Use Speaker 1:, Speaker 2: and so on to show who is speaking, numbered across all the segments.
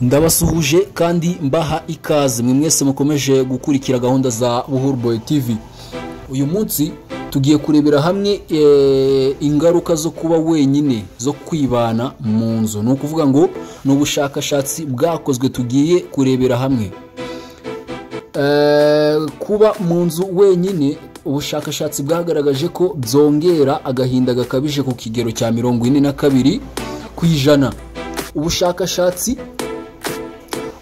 Speaker 1: Ndabasuhuje kandi mbaha ikaze mwe mwese mukomeje gukurikira gahunda za Buhuru Boy TV. Uyu munsi tugiye kurebera hamwe ingaruka zo kuba wenyine, zo kwibana mu nzu. No kuvuga ngo no bushakashatsi bwakozwe tugiye kurebera hamwe. Kuba mu nzu wenyine, ubushakashatsi bwagaragaje ko byongera agahinda gakabije ku kigero cya 42%. Ubushakashatsi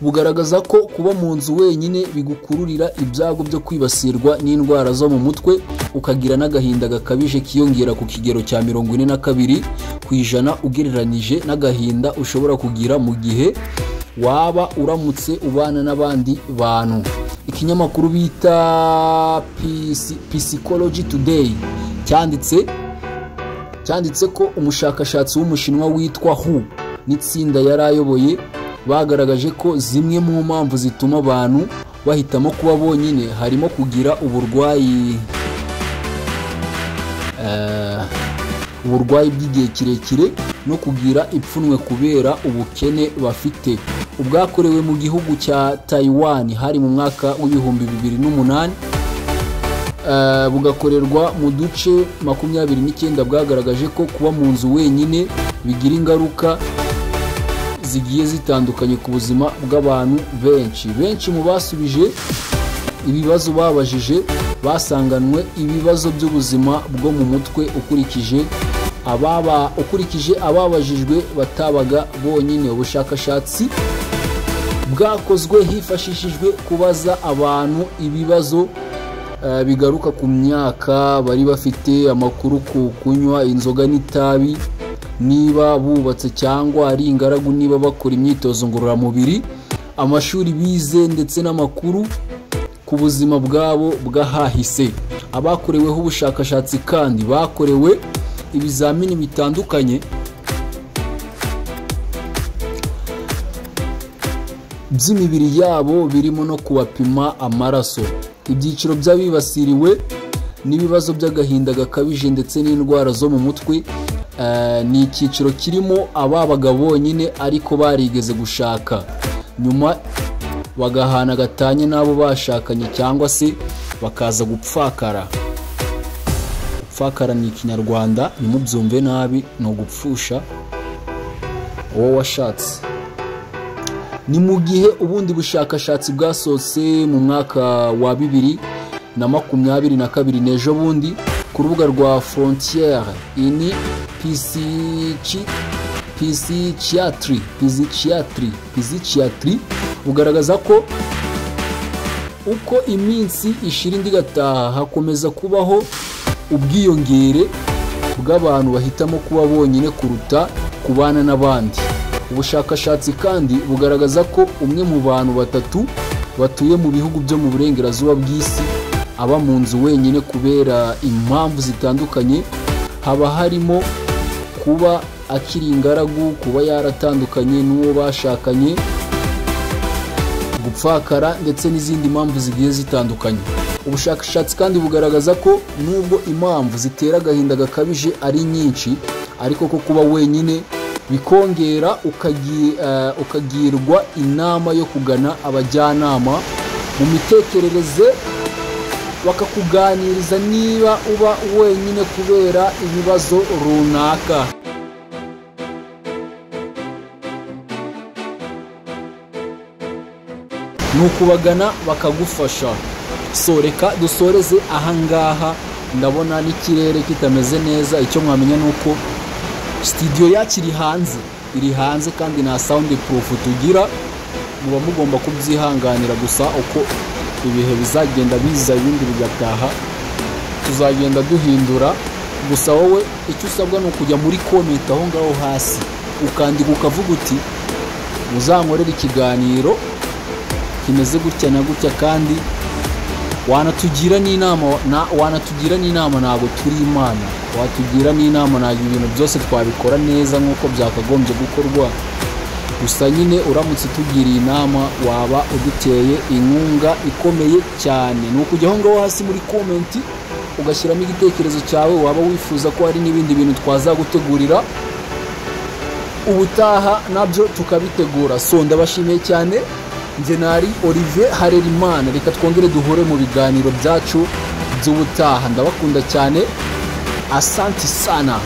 Speaker 1: bugaragaza ko kuba mu nzu wenyine bigukururira ibyago byo kwibasirwa n'indwara zo mu mutwe, ukagira n'agahinda gakabije kiyongera ku kigero cya 42% ugereranije n'agahinda ushobora kugira mu gihe waba uramutse ubana n'abandi bantu. Ikinyamakuru bita Psychology Today cyanditse ko umushakashatsi w'umushinwa witwa Hu n'itsinda yarayoboye bagaragaje ko zimwe mu mpamvu zituma abantu bahitamo kuba bonyine harimo kugira uburwayi bw'igihe kirekire no kugira ipfunwe kubera ubukene bafite. Ubwakorewe mu gihugu cya Taiwan hari mu mwaka w'ibihumbi 2008, bugakorerwa mu duce 29, bwagaragaje ko kuba mu nzu wenyine bigira ingaruka zigiye zitandukanye ku buzima bw'abantu benshi mu basubije ibibazo babajije basanganwe ibibazo by'ubuzima bwo mu mutwe ukurikije ababajijwe batabaga bonyine. Ubushakashatsi bwakozwe hifashishijwe kubaza abantu ibibazo bigaruka ku myaka bari bafite, amakuru ku kunywa inzoga n'itabi, niba bubatse cyangwa ari ingaragu, niba bakora imyitozo ngororamubiri, amashuri bize ndetse n'amakuru ku buzima bwabo bwahahise. Abakoreweho ubushakashatsi kandi bakorewe ibizamini bitandukanye by'imibiri yabo, birimo no kubapima amaraso. Ibyiciro by'abibasiriwe n'ibibazo by'agahinda gakabije ndetse n'indwara zo mu mutwe ni icyiciro kirimo ababaga bonyine ariko barigeze gushaka, nyuma bagahana gatanye n'abo bashakanye cyangwa se bakaza gupfakara. Gupfakara ni Ikinyarwanda, ntimubyumve nabi, no gupfusha uwo washatse. Ni mu gihe ubundi bushakashatsi bwasohotse mu mwaka wa 2022 n'ejo bundi ku rubuga rwa Frontier in Psychiatry bugaragaza ko uko iminsi ishira indi gataha hakomeza kubaho ubwiyongere bw'abantu bahitamo kuba bonyine kuruta kubana n'abandi. Ubushakashatsi kandi bugaragaza ko umwe mu bantu 3 batuye mu bihugu byo mu burengerazuba bw'isi aba mu nzu wenyine kubera impamvu zitandukanye. Haba harimo kuba akiri ingaragu, kuba yaratandukanye n'uwo bashakanye, gupfakara ndetse n'izindi mpamvu zigiye zitandukanye. Ubushakashatsi kandi bugaragaza ko nubwo impamvu zitera agahinda gakabije ari nyinshi, ariko ko kuba wenyine bikongera ukagirwa inama yo kugana abajyanama mu mitekerereze bakakuganiriza niba uba wenyine kubera ibibazo runaka. Nukubagana bakagufasha. Reka dusoreze ahangaha. Ndabona n'ikirere kitameze neza. Icyo mwamenya nuko studio yakiri iri hanze kandi nta sound proof tugira. Muba mugomba kubyihanganira gusa uko ibihe bizagenda biza ibindi bigataha tuzagenda duhindura. Gusa wowe icyo usabwa no kujya muri comment aho ngaho hasi ukandika ukavuga uti muzankorera ikiganiro kimeze gutya na gutya, kandi wanatugira n'inama ntabwo turi Imana. Watugira n'inama ntabwo ibintu byose twabikora neza nk'uko byakagombye gukorwa. Gusa nyine uramutse tugiriye inama waba uduteye inkunga ikomeye cyane. Ni ukujya aho ngaho hasi muri comment ugashyiramo igitekerezo cyawe, waba wifuza ko hari n'ibindi bintu twazagutegurira ubutaha nabyo tukabitegura. So ndabashimiye cyane, njye nari Olivier Harerimana, reka twongere duhure mu biganiro byacu by'ubutaha. Ndabakunda cyane, asante sana.